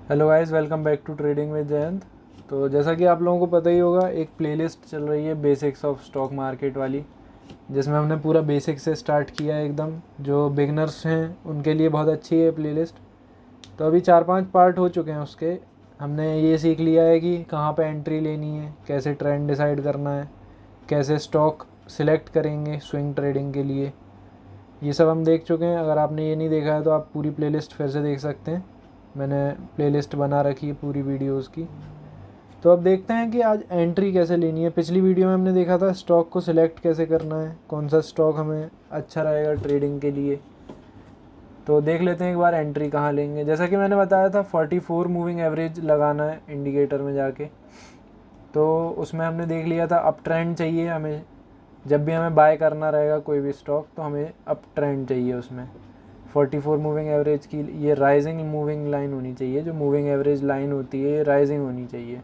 Hello guys, welcome back to trading with Jayant. तो जैसा कि आप लोगों को पता ही होगा, एक प्लेलिस्ट चल रही है बेसिक्स ऑफ स्टॉक मार्केट वाली, जिसमें हमने पूरा बेसिक से स्टार्ट किया है एकदम। जो बिगनर्स हैं उनके लिए बहुत अच्छी है प्लेलिस्ट। तो अभी 4-5 पार्ट हो चुके हैं उसके। हमने ये सीख लिया है कि कहाँ पे एंट्री लेनी है, कैसे ट्रेंड डिसाइड करना है, कैसे स्टॉक सिलेक्ट करेंगे स्विंग ट्रेडिंग के लिए। ये सब हम देख चुके हैं। अगर आपने ये नहीं देखा है तो आप पूरी प्लेलिस्ट फिर से देख सकते हैं। मैंने प्लेलिस्ट बना रखी है पूरी वीडियोस की। तो अब देखते हैं कि आज एंट्री कैसे लेनी है। पिछली वीडियो में हमने देखा था स्टॉक को सिलेक्ट कैसे करना है, कौन सा स्टॉक हमें अच्छा रहेगा ट्रेडिंग के लिए। तो देख लेते हैं एक बार एंट्री कहाँ लेंगे। जैसा कि मैंने बताया था 44 मूविंग एवरेज लगाना है इंडिकेटर में जाके। तो उसमें हमने देख लिया था अप ट्रेंड चाहिए हमें। जब भी हमें बाय करना रहेगा कोई भी स्टॉक तो हमें अप ट्रेंड चाहिए उसमें। 44 मूविंग एवरेज की ये राइजिंग मूविंग लाइन होनी चाहिए। जो मूविंग एवरेज लाइन होती है ये राइजिंग होनी चाहिए।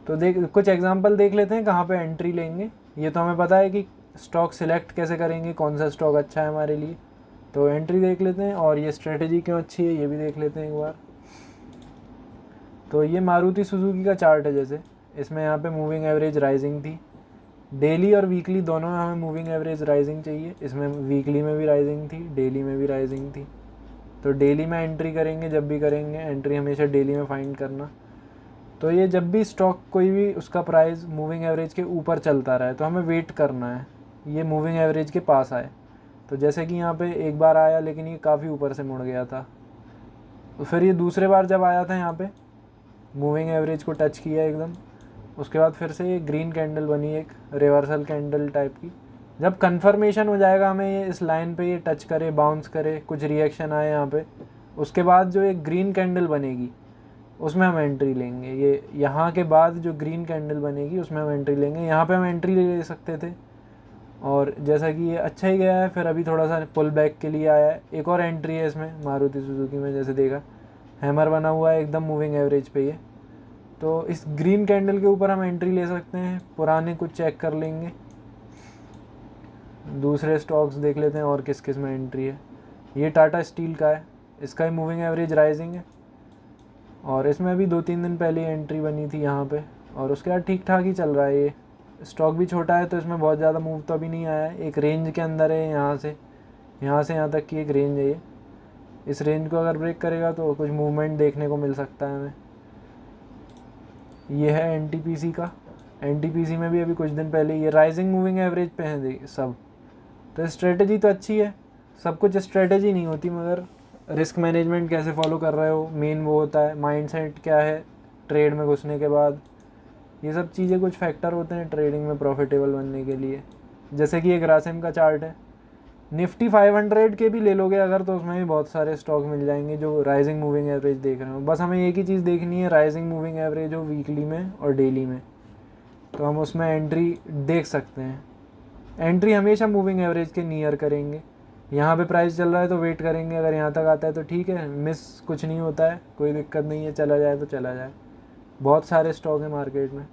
तो देख कुछ एग्जांपल देख लेते हैं कहाँ पे एंट्री लेंगे। ये तो हमें पता है कि स्टॉक सिलेक्ट कैसे करेंगे, कौन सा स्टॉक अच्छा है हमारे लिए। तो एंट्री देख लेते हैं और ये स्ट्रेटेजी क्यों अच्छी है ये भी देख लेते हैं एक बार। तो ये मारुति सुजुकी का चार्ट है। जैसे इसमें यहाँ पे मूविंग एवरेज राइजिंग थी। डेली और वीकली दोनों में हमें मूविंग एवरेज राइजिंग चाहिए। इसमें वीकली में भी राइजिंग थी, डेली में भी राइजिंग थी। तो डेली में एंट्री करेंगे, जब भी करेंगे एंट्री हमेशा डेली में फाइंड करना। तो ये जब भी स्टॉक कोई भी उसका प्राइस मूविंग एवरेज के ऊपर चलता रहा है तो हमें वेट करना है ये मूविंग एवरेज के पास आए। तो जैसे कि यहाँ पे एक बार आया लेकिन ये काफ़ी ऊपर से मुड़ गया था। तो फिर ये दूसरे बार जब आया था यहाँ पे मूविंग एवरेज को टच किया एकदम, उसके बाद फिर से ये ग्रीन कैंडल बनी, एक रिवर्सल कैंडल टाइप की। जब कंफर्मेशन हो जाएगा हमें ये इस लाइन पे ये टच करे, बाउंस करे, कुछ रिएक्शन आए यहाँ पे, उसके बाद जो एक ग्रीन कैंडल बनेगी उसमें हम एंट्री लेंगे। ये यहाँ के बाद जो ग्रीन कैंडल बनेगी उसमें हम एंट्री लेंगे। यहाँ पे हम एंट्री ले सकते थे और जैसा कि ये अच्छा ही गया है, फिर अभी थोड़ा सा पुल बैक के लिए आया है। एक और एंट्री है इसमें मारुति सुजुकी में, जैसे देखा हैमर बना हुआ है एकदम मूविंग एवरेज पे ये। तो इस ग्रीन कैंडल के ऊपर हम एंट्री ले सकते हैं। पुराने कुछ चेक कर लेंगे, दूसरे स्टॉक्स देख लेते हैं और किस किस में एंट्री है। ये टाटा स्टील का है, इसका ही मूविंग एवरेज राइजिंग है और इसमें अभी 2-3 दिन पहले एंट्री बनी थी यहाँ पे और उसके बाद ठीक ठाक ही चल रहा है। ये स्टॉक भी छोटा है तो इसमें बहुत ज़्यादा मूव तो अभी नहीं आया है। एक रेंज के अंदर है, यहाँ से यहाँ तक की एक रेंज है ये। इस रेंज को अगर ब्रेक करेगा तो कुछ मूवमेंट देखने को मिल सकता है हमें। ये है एनटीपीसी का। एनटीपीसी में भी अभी कुछ दिन पहले ये राइजिंग मूविंग एवरेज पे हैं सब। तो स्ट्रेटजी तो अच्छी है, सब कुछ स्ट्रेटजी नहीं होती, मगर रिस्क मैनेजमेंट कैसे फॉलो कर रहे हो मेन वो होता है। माइंडसेट क्या है ट्रेड में घुसने के बाद, ये सब चीज़ें कुछ फैक्टर होते हैं ट्रेडिंग में प्रॉफिटेबल बनने के लिए। जैसे कि एक ग्रासिम का चार्ट है, निफ्टी 500 के भी ले लोगे अगर तो उसमें भी बहुत सारे स्टॉक मिल जाएंगे जो राइजिंग मूविंग एवरेज देख रहे हो। बस हमें एक ही चीज़ देखनी है, राइजिंग मूविंग एवरेज हो वीकली में और डेली में, तो हम उसमें एंट्री देख सकते हैं। एंट्री हमेशा मूविंग एवरेज के नियर करेंगे। यहाँ पे प्राइस चल रहा है तो वेट करेंगे, अगर यहाँ तक आता है तो ठीक है, मिस कुछ नहीं होता है, कोई दिक्कत नहीं है, चला जाए तो चला जाए। बहुत सारे स्टॉक हैं मार्केट में।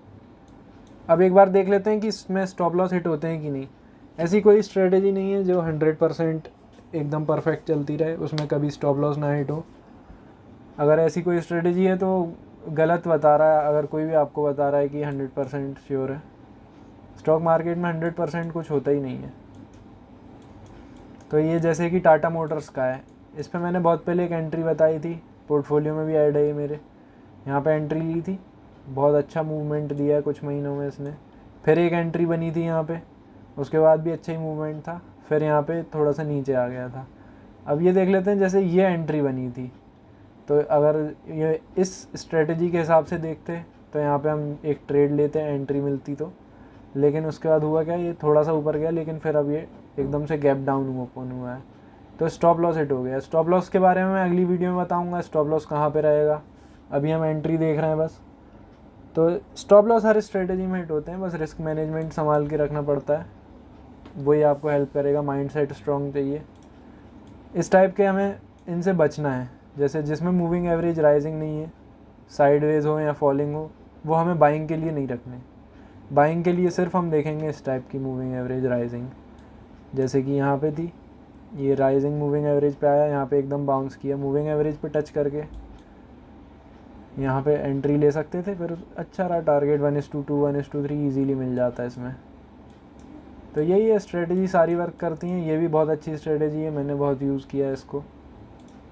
अब एक बार देख लेते हैं कि इसमें स्टॉप लॉस हिट होते हैं कि नहीं। ऐसी कोई स्ट्रेटेजी नहीं है जो 100% एकदम परफेक्ट चलती रहे, उसमें कभी स्टॉप लॉस ना हिट हो। अगर ऐसी कोई स्ट्रेटेजी है तो गलत बता रहा है, अगर कोई भी आपको बता रहा है कि 100% श्योर है। स्टॉक मार्केट में 100% कुछ होता ही नहीं है। तो ये जैसे कि टाटा मोटर्स का है, इस पर मैंने बहुत पहले एक एंट्री बताई थी, पोर्टफोलियो में भी ऐड है ये मेरे। यहाँ पे एंट्री ली थी, बहुत अच्छा मूवमेंट दिया है कुछ महीनों में इसने। फिर एक एंट्री बनी थी यहाँ पे, उसके बाद भी अच्छा ही मूवमेंट था, फिर यहाँ पे थोड़ा सा नीचे आ गया था। अब ये देख लेते हैं, जैसे ये एंट्री बनी थी, तो अगर ये इस स्ट्रेटजी के हिसाब से देखते तो यहाँ पे हम एक ट्रेड लेते हैं एंट्री मिलती तो। लेकिन उसके बाद हुआ क्या, ये थोड़ा सा ऊपर गया लेकिन फिर अब ये एकदम से गैप डाउन ओपन हुआ है, तो स्टॉप लॉस हिट हो गया। स्टॉप लॉस के बारे में मैं अगली वीडियो में बताऊंगा स्टॉप लॉस कहाँ पे रहेगा। अभी हम एंट्री देख रहे हैं बस। तो स्टॉप लॉस हर स्ट्रेटजी में हिट होते हैं, बस रिस्क मैनेजमेंट संभाल के रखना पड़ता है, वही आपको हेल्प करेगा। माइंडसेट स्ट्रॉन्ग चाहिए। इस टाइप के हमें इनसे बचना है, जैसे जिसमें मूविंग एवरेज राइजिंग नहीं है, साइडवेज हो या फॉलिंग हो, वो हमें बाइंग के लिए नहीं रखने। बाइंग के लिए सिर्फ हम देखेंगे इस टाइप की मूविंग एवरेज राइजिंग, जैसे कि यहाँ पे थी, ये राइजिंग मूविंग एवरेज पे आया, यहाँ पे एकदम बाउंस किया, मूविंग एवरेज पे टच करके यहाँ पे एंट्री ले सकते थे, फिर अच्छा रहा टारगेट 1:2 1:3 ईजीली मिल जाता है इसमें। तो यही है स्ट्रेटजी, सारी वर्क करती हैं। ये भी बहुत अच्छी स्ट्रेटजी है, मैंने बहुत यूज़ किया है इसको।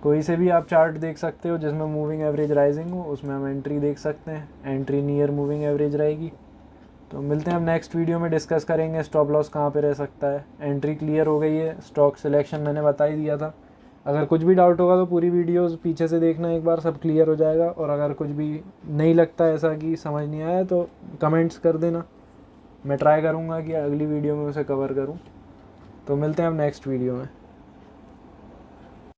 कोई से भी आप चार्ट देख सकते हो जिसमें मूविंग एवरेज राइजिंग हो, उसमें हम एंट्री देख सकते हैं, एंट्री नियर मूविंग एवरेज रहेगी। तो मिलते हैं अब नेक्स्ट वीडियो में, डिस्कस करेंगे स्टॉप लॉस कहाँ पे रह सकता है। एंट्री क्लियर हो गई है, स्टॉक सिलेक्शन मैंने बता ही दिया था। अगर कुछ भी डाउट होगा तो पूरी वीडियोस पीछे से देखना एक बार, सब क्लियर हो जाएगा। और अगर कुछ भी नहीं लगता ऐसा कि समझ नहीं आया तो कमेंट्स कर देना, मैं ट्राई करूँगा कि अगली वीडियो में उसे कवर करूँ। तो मिलते हैं अब नेक्स्ट वीडियो में।